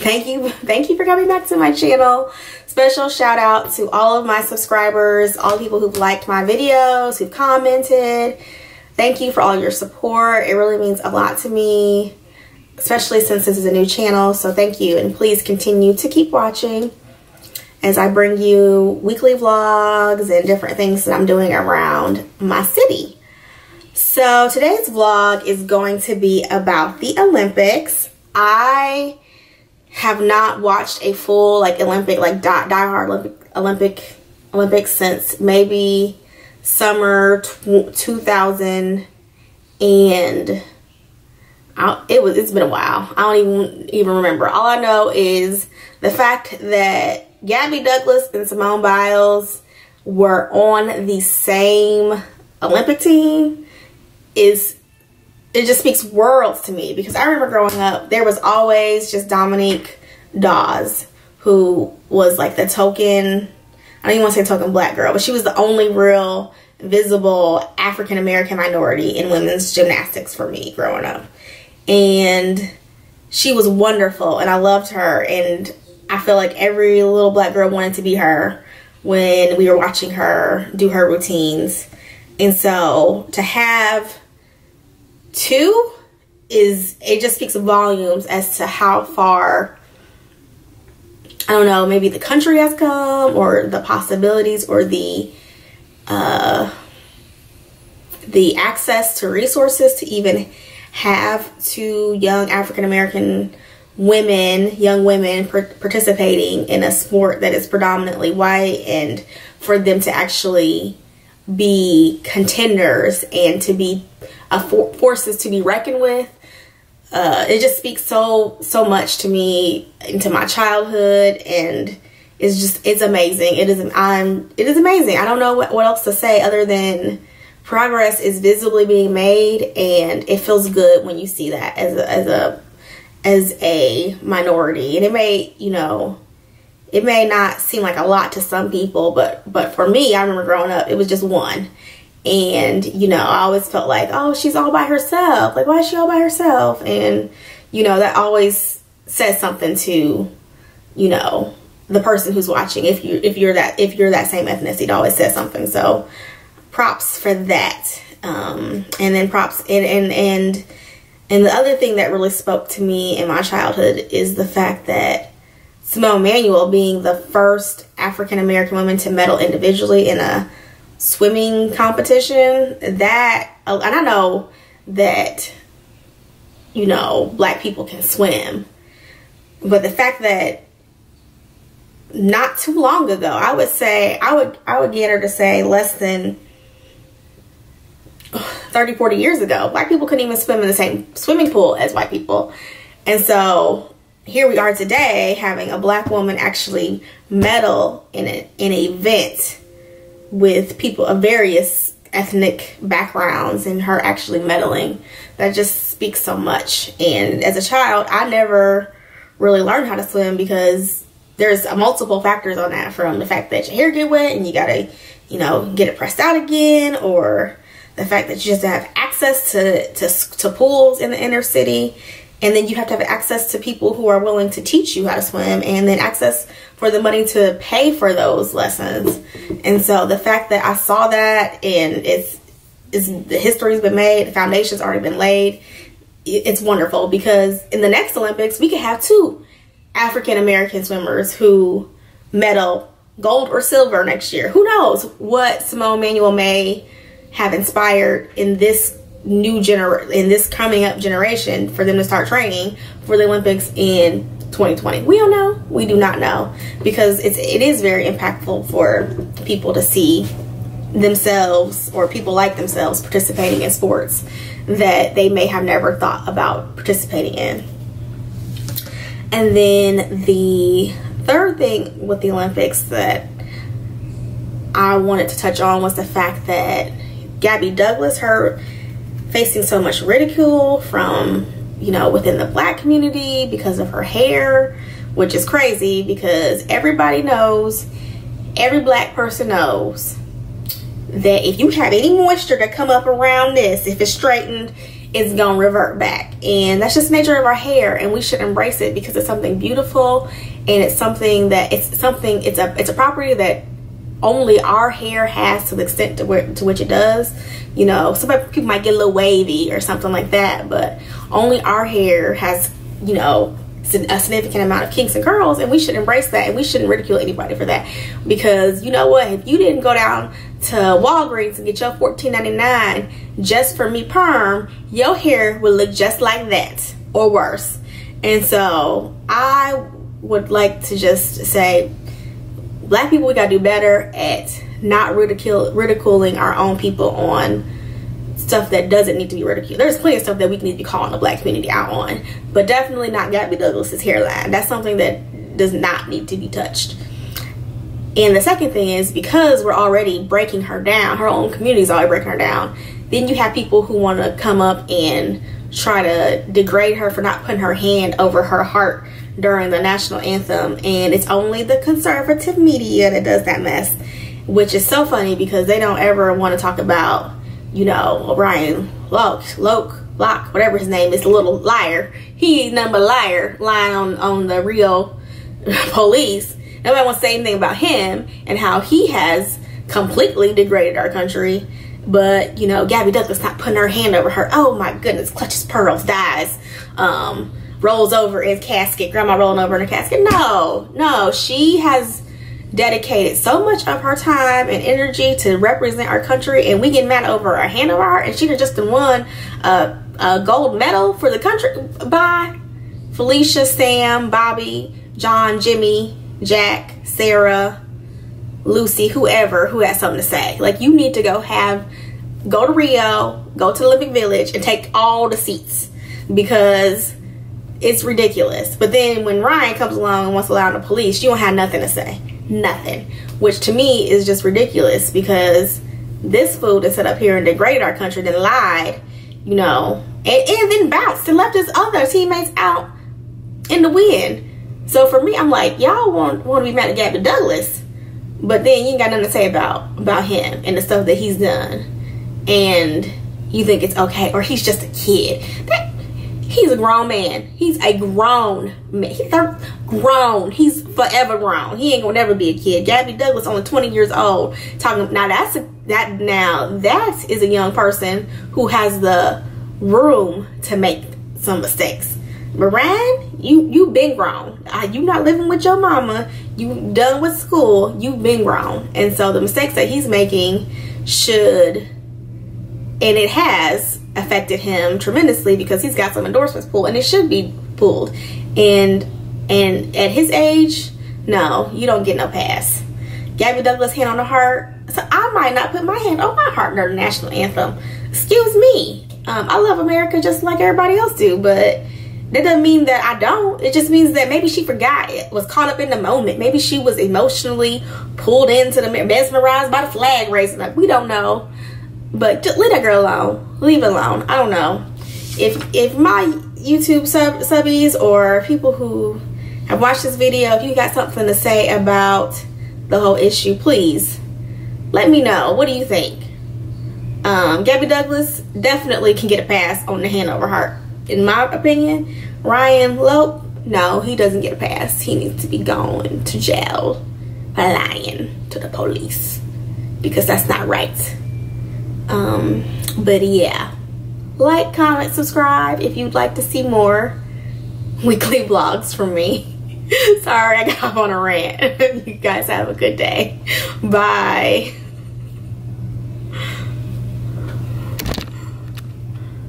Thank you for coming back to my channel. Special shout out to all of my subscribers, all the people who've liked my videos, who've commented. Thank you for all your support. It really means a lot to me, especially since this is a new channel. So thank you, and please continue to keep watching as I bring you weekly vlogs and different things that I'm doing around my city. So today's vlog is going to be about the Olympics. I have not watched a full Olympic, diehard Olympics since maybe summer 2000, and it's been a while. I don't even remember. All I know is the fact that Gabby Douglas and Simone Biles were on the same Olympic team it just speaks worlds to me, because I remember growing up, there was always just Dominique Dawes, who was like the token, I don't even want to say token black girl, but she was the only real visible African-American minority in women's gymnastics for me growing up. And she was wonderful, and I loved her, and I feel like every little black girl wanted to be her when we were watching her do her routines. And so to have two it just speaks volumes as to how far, I don't know, maybe the country has come, or the possibilities, or the access to resources to even have two young African-American women, young women participating in a sport that is predominantly white, and for them to actually be contenders and to be forces to be reckoned with. It just speaks so much to me, into my childhood, and it's amazing. It is amazing. I don't know what else to say other than progress is visibly being made, and it feels good when you see that as a minority. And it may not seem like a lot to some people, but for me, I remember growing up, it was just one. And, I always felt like, oh, she's all by herself. Like, why is she all by herself? And, that always says something to, the person who's watching. If you're that same ethnicity, it always says something. So props for that. And then props, and the other thing that really spoke to me in my childhood is the fact that Simone Manuel, being the first African-American woman to medal individually in a swimming competition, and I know that black people can swim, but the fact that not too long ago, I would get her to say less than 30-40 years ago, black people couldn't even swim in the same swimming pool as white people. And so here we are today, having a black woman actually medal in an event with people of various ethnic backgrounds, and her actually medaling. That just speaks so much. And as a child, I never really learned how to swim, because there's multiple factors on that, from the fact that your hair get wet and you gotta, get it pressed out again, or the fact that you just have access to pools in the inner city. And then you have to have access to people who are willing to teach you how to swim, and then access for the money to pay for those lessons. And so the fact that I saw that, and the history's been made, the foundation's already been laid, it's wonderful, because in the next Olympics, we could have two African-American swimmers who medal gold or silver next year. Who knows what Simone Manuel may have inspired in this coming up generation, for them to start training for the Olympics in 2020. We don't know. We do not know, because it is very impactful for people to see themselves, or people like themselves, participating in sports that they may have never thought about participating in. And then the third thing with the Olympics that I wanted to touch on was the fact that Gabby Douglas, her facing so much ridicule from, within the black community because of her hair, which is crazy, because everybody knows, every black person knows, that if you have any moisture that come up around this, if it's straightened, it's gonna revert back. And that's just the nature of our hair, and we should embrace it because it's something beautiful, and it's something that it's a property that only our hair has to the extent to which it does. You know, some people might get a little wavy or something like that, but only our hair has, you know, a significant amount of kinks and curls, and we should embrace that, and we shouldn't ridicule anybody for that. Because you know what, if you didn't go down to Walgreens and get your $14.99 just for me perm, your hair would look just like that or worse. And so I would like to just say, black people, we gotta do better at not ridiculing our own people on stuff that doesn't need to be ridiculed. There's plenty of stuff that we need to be calling the black community out on, but definitely not Gabby Douglas's hairline. That's something that does not need to be touched. And the second thing is, because we're already breaking her down, her own community is already breaking her down, then you have people who want to come up and try to degrade her for not putting her hand over her heart during the national anthem. And it's only the conservative media that does that mess, which is so funny because they don't ever want to talk about, you know, O'Brien, Locke, whatever his name is, the little liar. He ain't nothing but a liar, lying on the real police. Nobody wants to say anything about him and how he has completely degraded our country. But, you know, Gabby Douglas not putting her hand over her. Oh my goodness, clutches pearls, dies, rolls over in casket, grandma rolling over in her casket. No, she has dedicated so much of her time and energy to represent our country, and we get mad over a hand over her, and she just won a gold medal for the country by Felicia, Sam, Bobby, John, Jimmy, Jack, Sarah, Lucy, whoever who has something to say. Like, you need to go to Rio, go to the Olympic Village and take all the seats, because it's ridiculous. But then when Ryan comes along and wants to lie on the police, you don't have nothing to say. Nothing. Which to me is just ridiculous, because this fool that set up here and degraded our country, then lied, you know, and then bounced and left his other teammates out in the wind. So for me, I'm like, y'all want to be mad at Gabby Douglas, but then you ain't got nothing to say about him and the stuff that he's done, and you think it's okay, or he's just a kid. He's a grown man. He's a grown man. He's grown. He's forever grown. He ain't gonna never be a kid. Gabby Douglas only 20 years old. Now that is a young person who has the room to make some mistakes. But Ryan, you been grown. You not living with your mama. You done with school. You've been grown. And so the mistakes that he's making should, and it has affected him tremendously, because he's got some endorsements pulled, and it should be pulled. And at his age, no, you don't get no pass. Gabby Douglas hand on the heart. So I might not put my hand on my heart during the national anthem. Excuse me. I love America just like everybody else do, but that doesn't mean that I don't. It just means that maybe she forgot it, was caught up in the moment. Maybe she was emotionally pulled into the, mesmerized by the flag raising up. We don't know. But just leave that girl alone. Leave it alone. I don't know. If my YouTube subbies or people who have watched this video, if you got something to say about the whole issue, please let me know. What do you think? Gabby Douglas definitely can get a pass on the hand over heart, in my opinion. Ryan Lope, no, he doesn't get a pass. He needs to be going to jail for lying to the police, because that's not right. But yeah, like, comment, subscribe if you'd like to see more weekly vlogs from me. Sorry, I got off on a rant. You guys have a good day. Bye.